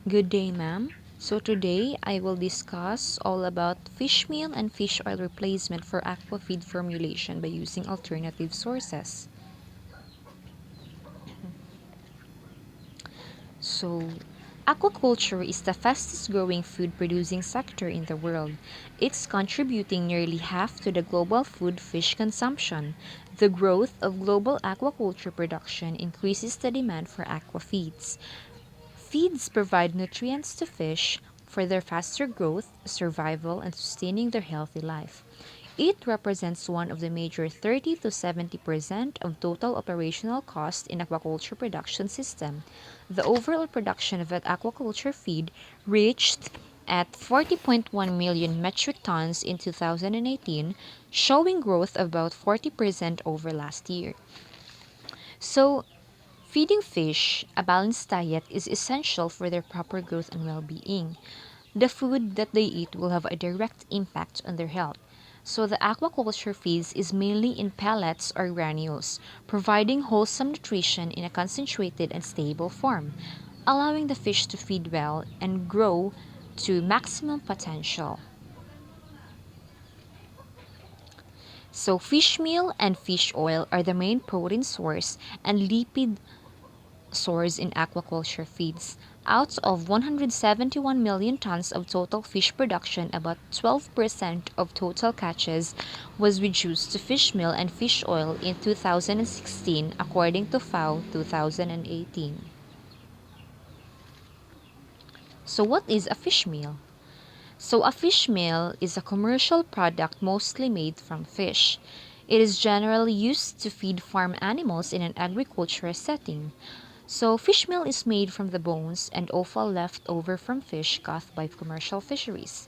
Good day, ma'am. So today I will discuss all about fish meal and fish oil replacement for aquafeed formulation by using alternative sources. So, aquaculture is the fastest growing food producing sector in the world. It's contributing nearly half to the global food fish consumption. The growth of global aquaculture production increases the demand for aquafeeds. Feeds provide nutrients to fish for their faster growth, survival, and sustaining their healthy life. It represents one of the major 30 to 70% of total operational cost in aquaculture production system. The overall production of an aquaculture feed reached at 40.1 million metric tons in 2018, showing growth of about 40% over last year. So, feeding fish a balanced diet is essential for their proper growth and well being. The food that they eat will have a direct impact on their health. So, the aquaculture feeds is mainly in pellets or granules, providing wholesome nutrition in a concentrated and stable form, allowing the fish to feed well and grow to maximum potential. So, fish meal and fish oil are the main protein source and lipid source in aquaculture feeds. Out of 171 million tons of total fish production, about 12% of total catches was reduced to fish meal and fish oil in 2016, according to FAO 2018. So, what is a fish meal? So, a fish meal is a commercial product mostly made from fish. It is generally used to feed farm animals in an agricultural setting. So, fish meal is made from the bones and offal left over from fish caught by commercial fisheries.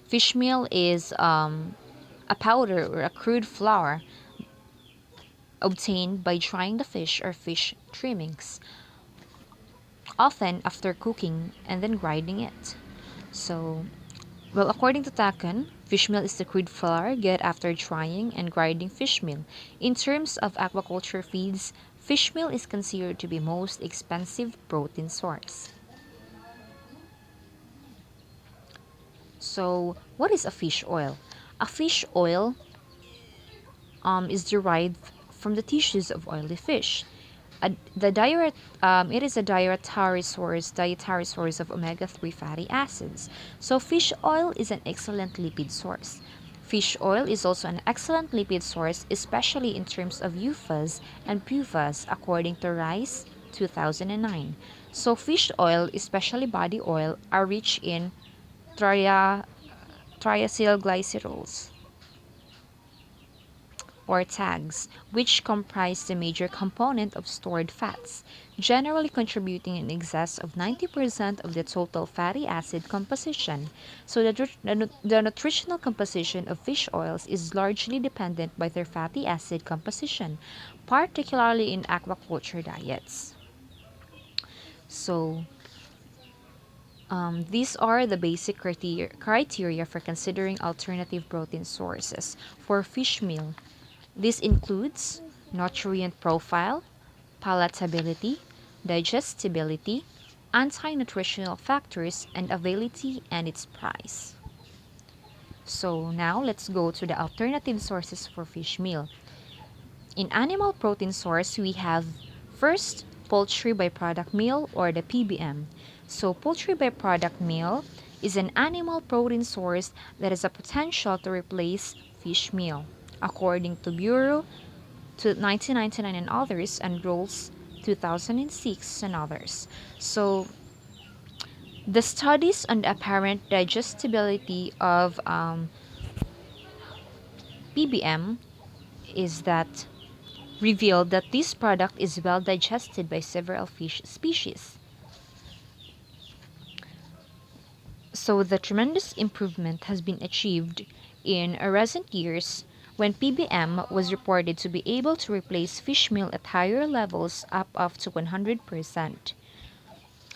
Fish meal is a powder or a crude flour obtained by drying the fish or fish trimmings, often after cooking and then grinding it. So, well, according to Takan, fish meal is the crude flour get after drying and grinding fish meal. In terms of aquaculture feeds, fish meal is considered to be most expensive protein source. So, what is a fish oil? A fish oil is derived from the tissues of oily fish. It is a dietary source of omega-3 fatty acids. So fish oil is an excellent lipid source. Fish oil is also an excellent lipid source, especially in terms of eufas and pufas, according to Rice 2009. So fish oil, especially body oil, are rich in tria, triacylglycerols or tags, which comprise the major component of stored fats, generally contributing in excess of 90% of the total fatty acid composition. So the nutritional composition of fish oils is largely dependent by their fatty acid composition, particularly in aquaculture diets. So these are the basic criteria for considering alternative protein sources for fish meal. This includes nutrient profile, palatability, digestibility, anti-nutritional factors, and availability and its price. So now let's go to the alternative sources for fish meal. In animal protein source, we have first poultry byproduct meal or the PBM. So poultry byproduct meal is an animal protein source that has a potential to replace fish meal, according to Bureau to 1999 and others, and Rules 2006 and others. So the studies on the apparent digestibility of PBM is that revealed that this product is well digested by several fish species. So the tremendous improvement has been achieved in recent years when PBM was reported to be able to replace fish meal at higher levels up to 100%.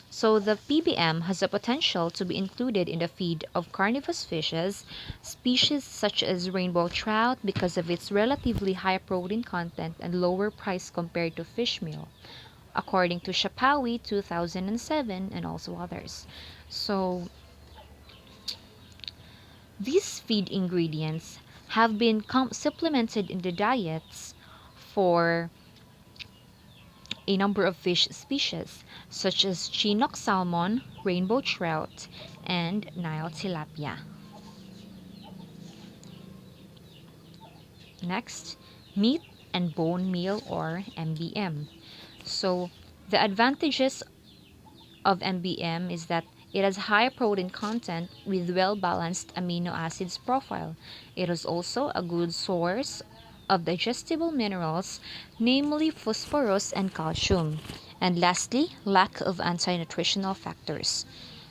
So the PBM has the potential to be included in the feed of carnivorous fishes, species such as rainbow trout because of its relatively high protein content and lower price compared to fish meal. according to Shapawi 2007 and also others. So these feed ingredients have been supplemented in the diets for a number of fish species, such as Chinook salmon, rainbow trout, and Nile tilapia. Next, meat and bone meal or MBM. So, the advantages of MBM is that it has high protein content with well-balanced amino acids profile. It is also a good source of digestible minerals, namely phosphorus and calcium. And lastly, lack of anti-nutritional factors.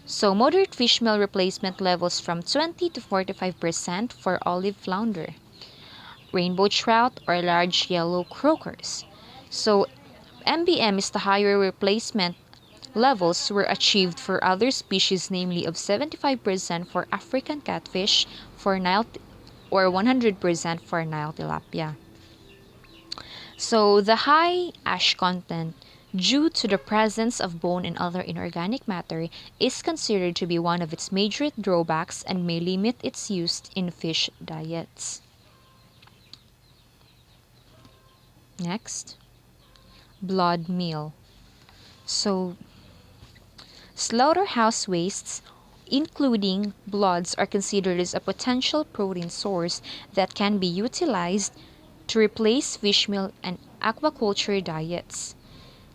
So moderate fish meal replacement levels from 20 to 45% for olive flounder, rainbow trout, or large yellow croakers. So MBM is the higher replacement levels were achieved for other species, namely of 75% for African catfish, for or 100% for Nile tilapia. So the high ash content due to the presence of bone and other inorganic matter is considered to be one of its major drawbacks and may limit its use in fish diets. Next, blood meal. So slaughterhouse wastes, including bloods, are considered as a potential protein source that can be utilized to replace fish meal and aquaculture diets.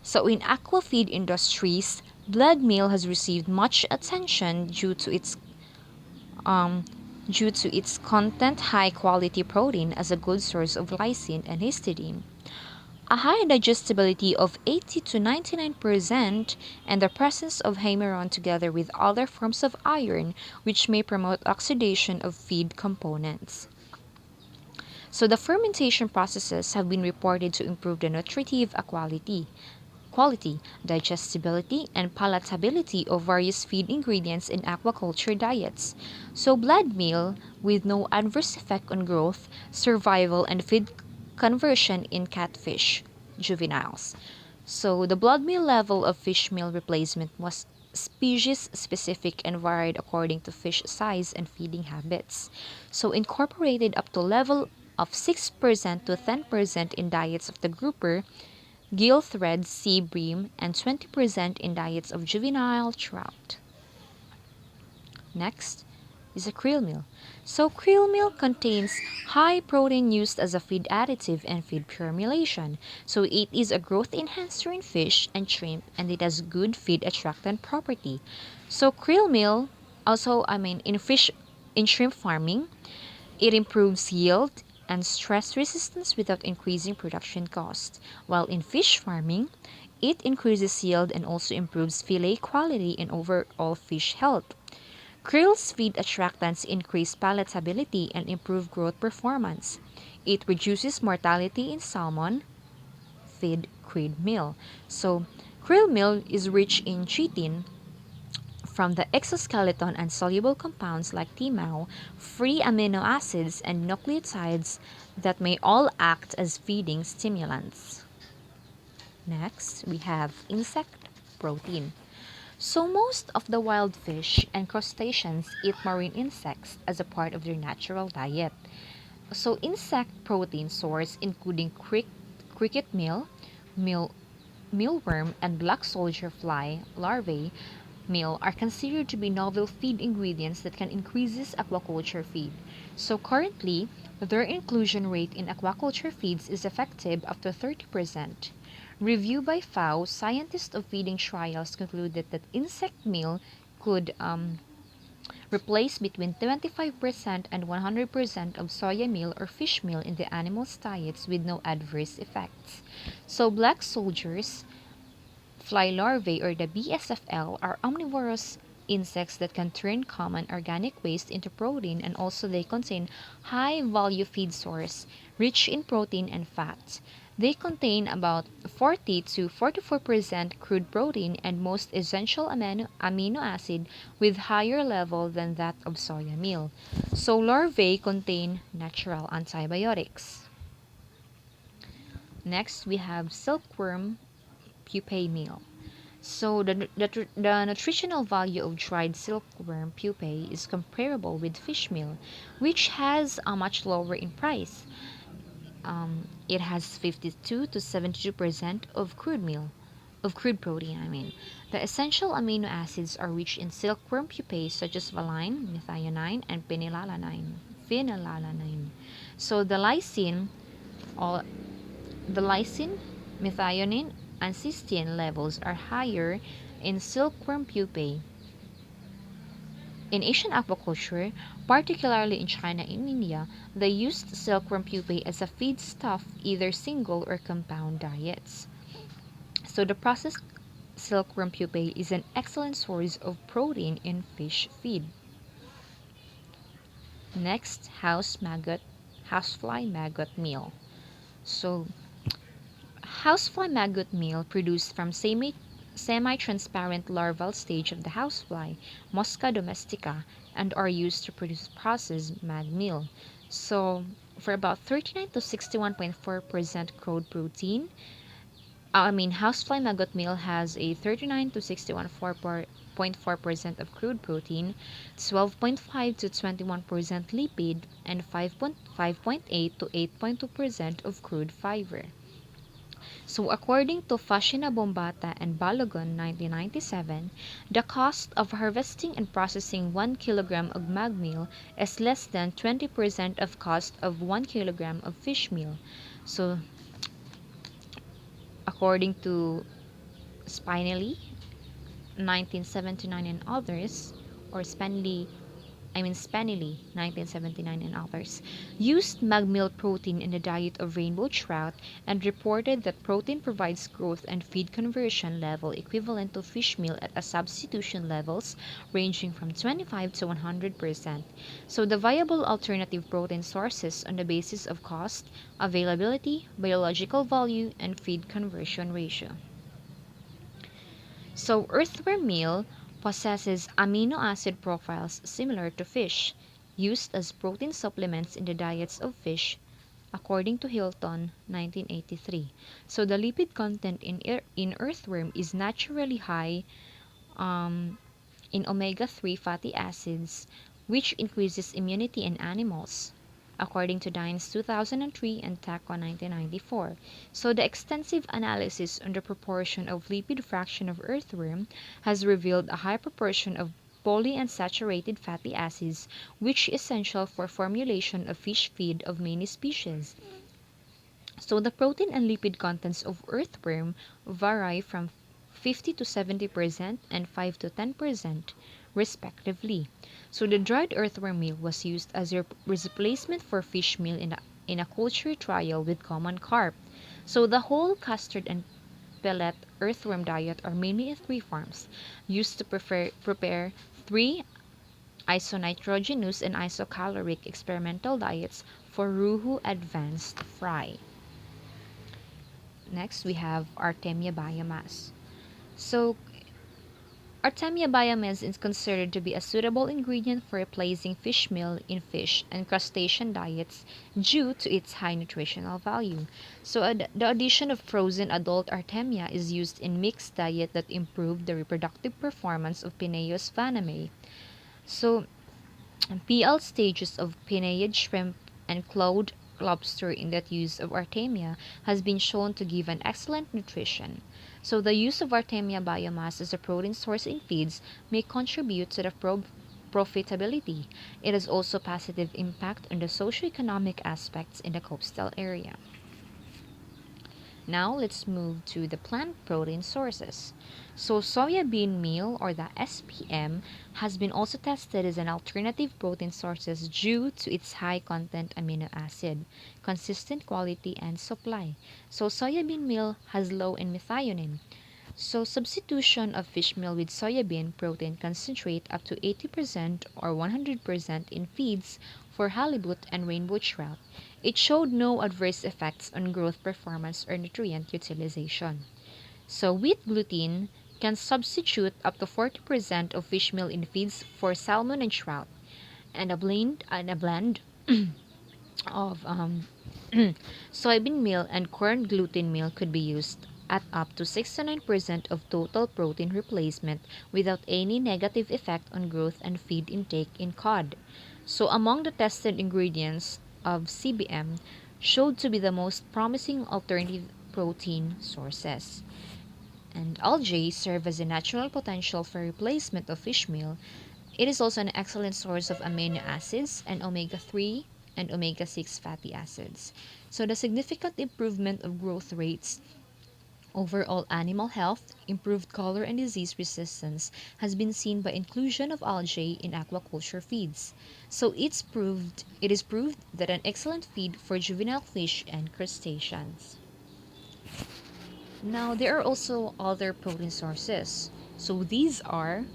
So in aquafeed industries, blood meal has received much attention um, due to its content high quality protein as a good source of lysine and histidine, a high digestibility of 80 to 99%, and the presence of humiron together with other forms of iron, which may promote oxidation of feed components. So the fermentation processes have been reported to improve the nutritive quality, digestibility, and palatability of various feed ingredients in aquaculture diets. So blood meal, with no adverse effect on growth, survival, and feed conversion in catfish juveniles. So the blood meal level of fish meal replacement was species specific and varied according to fish size and feeding habits. So incorporated up to level of 6% to 10% in diets of the grouper, gill thread, sea bream, and 20% in diets of juvenile trout. Next is a krill meal. So krill meal contains high protein used as a feed additive and feed formulation. So it is a growth enhancer in fish and shrimp, and it has good feed attractant property. So krill meal also, in shrimp farming, it improves yield and stress resistance without increasing production cost, while in fish farming, it increases yield and also improves fillet quality and overall fish health. Krill's feed attractants increase palatability and improve growth performance. It reduces mortality in salmon feed krill meal. So, krill meal is rich in chitin, from the exoskeleton and soluble compounds like TMAO, free amino acids and nucleotides that may all act as feeding stimulants. Next, we have insect protein. So most of the wild fish and crustaceans eat marine insects as a part of their natural diet. So insect protein source including cricket meal, mealworm, and black soldier fly larvae meal are considered to be novel feed ingredients that can increase aquaculture feed. So currently, their inclusion rate in aquaculture feeds is effective up to 30%. Review by FAO, scientists of feeding trials concluded that insect meal could replace between 25% and 100% of soya meal or fish meal in the animal's diets with no adverse effects. So black soldiers fly larvae, or the BSFL, are omnivorous insects that can turn common organic waste into protein, and also they contain high value feed source rich in protein and fat. They contain about 40 to 44% crude protein and most essential amino acid with higher level than that of soya meal. So larvae contain natural antibiotics. Next, we have silkworm pupae meal. So the nutritional value of dried silkworm pupae is comparable with fish meal, which has a much lower in price. It has 52 to 72% of crude protein. I mean, the essential amino acids are rich in silkworm pupae such as valine, methionine, and phenylalanine. Phenylalanine. So all the lysine, methionine, and cysteine levels are higher in silkworm pupae. In Asian aquaculture, particularly in China and India, they used silkworm pupae as a feedstuff, either single or compound diets. So the processed silkworm pupae is an excellent source of protein in fish feed. Next, housefly maggot meal. So housefly maggot meal produced from semi-transparent larval stage of the housefly, Mosca domestica, and are used to produce processed mag meal. So, for about 39 to 61.4% crude protein, housefly maggot meal has a 39 to 61.4% of crude protein, 12.5 to 21% lipid, and 5.8 to 8.2% of crude fiber. So according to Fashina Bombata and Balogun 1997, the cost of harvesting and processing 1 kilogram of mag meal is less than 20% of cost of 1 kilogram of fish meal. So according to Spinelli 1979 and others, or Spanily, 1979 and others, used magmeal protein in the diet of rainbow trout and reported that protein provides growth and feed conversion level equivalent to fish meal at a substitution levels ranging from 25 to 100%. So the viable alternative protein sources on the basis of cost, availability, biological value, and feed conversion ratio. So earthworm meal possesses amino acid profiles similar to fish, used as protein supplements in the diets of fish, according to Hilton, 1983. So the lipid content in earthworm is naturally high um, in omega-3 fatty acids, which increases immunity in animals, according to Dines 2003 and TACO 1994. So the extensive analysis on the proportion of lipid fraction of earthworm has revealed a high proportion of polyunsaturated fatty acids, which is essential for formulation of fish feed of many species. So the protein and lipid contents of earthworm vary from 50 to 70% and 5 to 10% respectively. So the dried earthworm meal was used as a replacement for fish meal in a culture trial with common carp. So the whole custard and pellet earthworm diet are mainly in three forms, used to prepare three isonitrogenous and isocaloric experimental diets for Ruhu advanced fry. Next, we have Artemia biomass. So, Artemia biomass is considered to be a suitable ingredient for replacing fish meal in fish and crustacean diets due to its high nutritional value. So, the addition of frozen adult Artemia is used in mixed diet that improve the reproductive performance of Pineus vanameae. So, PL stages of Penaeid shrimp and cloud lobster in that use of Artemia has been shown to give an excellent nutrition. So the use of Artemia biomass as a protein source in feeds may contribute to the profitability. It has also positive impact on the socioeconomic aspects in the coastal area. Now let's move to the plant protein sources. So soybean meal or the SPM has been also tested as an alternative protein sources due to its high content amino acid, consistent quality and supply. So soybean meal has low in methionine. So substitution of fish meal with soybean protein concentrate up to 80% or 100% in feeds for halibut and rainbow trout. It showed no adverse effects on growth performance or nutrient utilization. So wheat gluten can substitute up to 40% of fish meal in feeds for salmon and trout, and a blend of soybean meal and corn gluten meal could be used at up to 69% of total protein replacement without any negative effect on growth and feed intake in cod. So, among the tested ingredients of CBM, showed to be the most promising alternative protein sources. And algae serve as a natural potential for replacement of fish meal. It is also an excellent source of amino acids and omega 3 and omega 6 fatty acids. So, the significant improvement of growth rates, overall animal health, improved color and disease resistance has been seen by inclusion of algae in aquaculture feeds. So it is proved that an excellent feed for juvenile fish and crustaceans. Now there are also other protein sources. So these are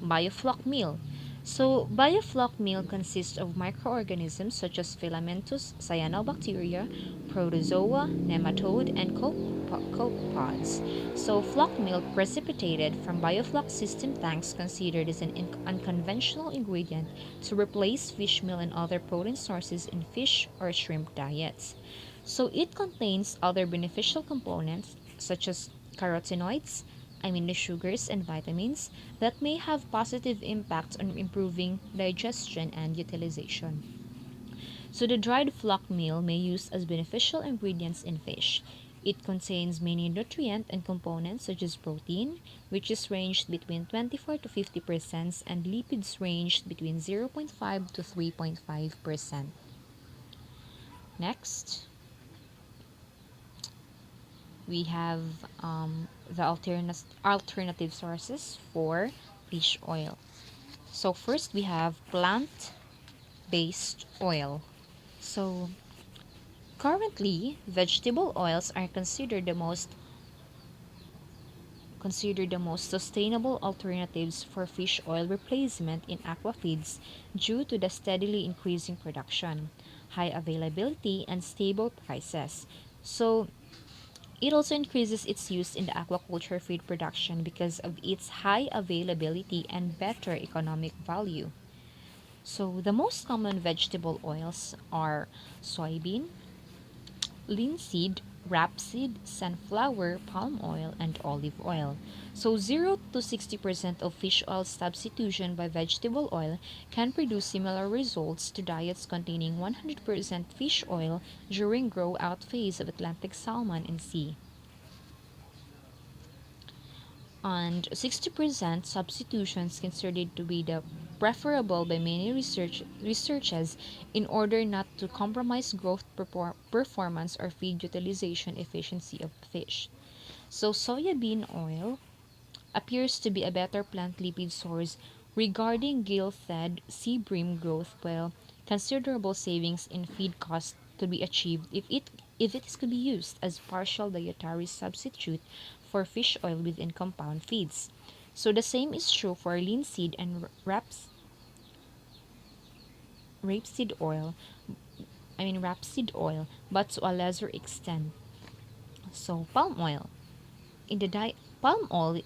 biofloc meal. So, biofloc meal consists of microorganisms such as filamentous cyanobacteria, protozoa, nematode, and copepods. So, flock meal precipitated from biofloc system tanks considered as an unconventional ingredient to replace fish meal and other protein sources in fish or shrimp diets. So, it contains other beneficial components such as carotenoids, amino sugars, and vitamins that may have positive impacts on improving digestion and utilization. So the dried flock meal may use as beneficial ingredients in fish. It contains many nutrient and components such as protein, which is ranged between 24 to 50%, and lipids ranged between 0.5 to 3.5%. Next, we have the alternative sources for fish oil. So first we have plant-based oil. So currently, vegetable oils are considered the most sustainable alternatives for fish oil replacement in aquafeeds due to the steadily increasing production, high availability, and stable prices. So it also increases its use in the aquaculture feed production because of its high availability and better economic value. So, the most common vegetable oils are soybean, linseed, rapeseed, sunflower, palm oil, and olive oil. So, 0 to 60% of fish oil substitution by vegetable oil can produce similar results to diets containing 100% fish oil during grow out phase of Atlantic salmon and sea. And 60% substitutions considered to be the preferable by many researchers in order not to compromise growth performance or feed utilization efficiency of fish. So soybean oil appears to be a better plant lipid source regarding gill-fed sea bream growth, while considerable savings in feed costs could be achieved if it is to be used as partial dietary substitute for fish oil within compound feeds. So the same is true for linseed and rapeseed oil, rapeseed oil, but to a lesser extent. So in the diet palm oil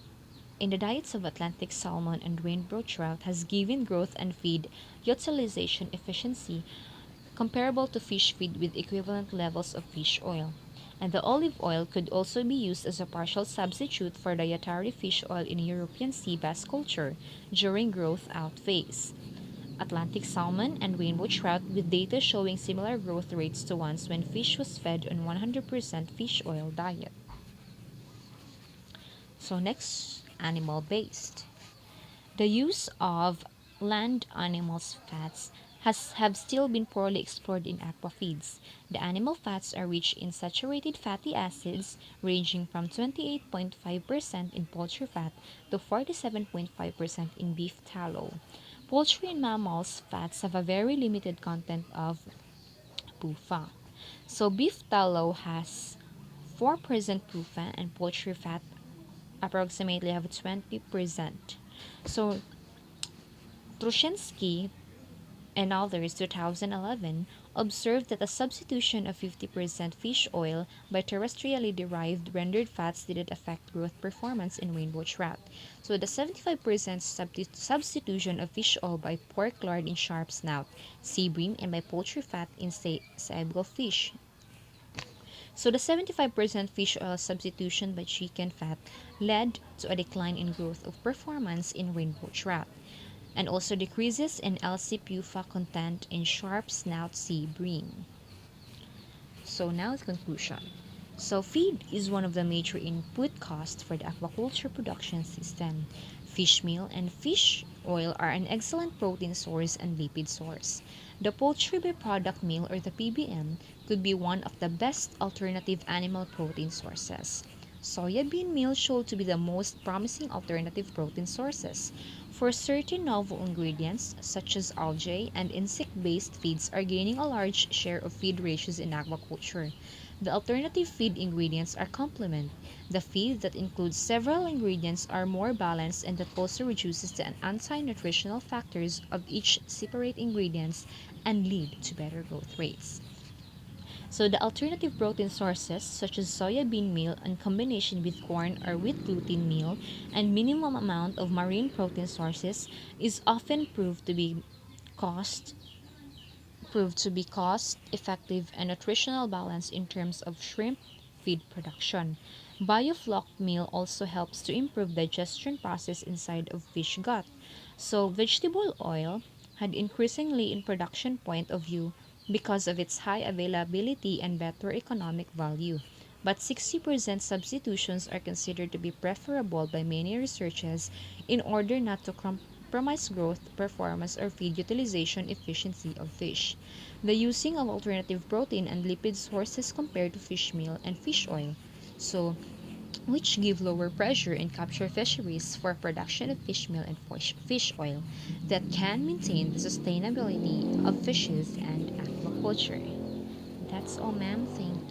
in the diets of Atlantic salmon and rainbow trout has given growth and feed utilization efficiency comparable to fish feed with equivalent levels of fish oil. And the olive oil could also be used as a partial substitute for dietary fish oil in European sea bass culture during growth out phase. Atlantic salmon and rainbow trout with data showing similar growth rates to ones when fish was fed on 100% fish oil diet. So next, animal based. The use of land animals' fats have still been poorly explored in aquafeeds. The animal fats are rich in saturated fatty acids ranging from 28.5% in poultry fat to 47.5% in beef tallow. Poultry and mammals' fats have a very limited content of PUFA. So beef tallow has 4% PUFA and poultry fat approximately have 20%. So Trushinsky and others 2011 observed that a substitution of 50% fish oil by terrestrially derived rendered fats didn't affect growth performance in rainbow trout. So the 75% substitution of fish oil by pork lard in sharp snout, sea bream, and by poultry fat in sable fish So the 75% fish oil substitution by chicken fat led to a decline in growth of performance in rainbow trout and also decreases in LC-PUFA content in sharp snout sea bream. So now the conclusion. So feed is one of the major input costs for the aquaculture production system. Fish meal and fish oil are an excellent protein source and lipid source. The poultry byproduct meal or the PBM could be one of the best alternative animal protein sources. Soybean meal showed to be the most promising alternative protein sources. For certain novel ingredients, such as algae and insect-based feeds are gaining a large share of feed ratios in aquaculture. The alternative feed ingredients are complement. The feed that includes several ingredients are more balanced and that also reduces the anti-nutritional factors of each separate ingredients and lead to better growth rates. So the alternative protein sources such as soybean meal in combination with corn or wheat gluten meal and minimum amount of marine protein sources is often cost proved to be cost effective and nutritional balance in terms of shrimp feed production. Biofloc meal also helps to improve digestion process inside of fish gut. So vegetable oil had increasingly in production point of view because of its high availability and better economic value. But 60% substitutions are considered to be preferable by many researchers in order not to compromise growth, performance, or feed utilization efficiency of fish. The using of alternative protein and lipid sources compared to fish meal and fish oil. So, which give lower pressure and capture fisheries for production of fish meal and fish oil that can maintain the sustainability of fishes and aquaculture. That's all, ma'am. Thank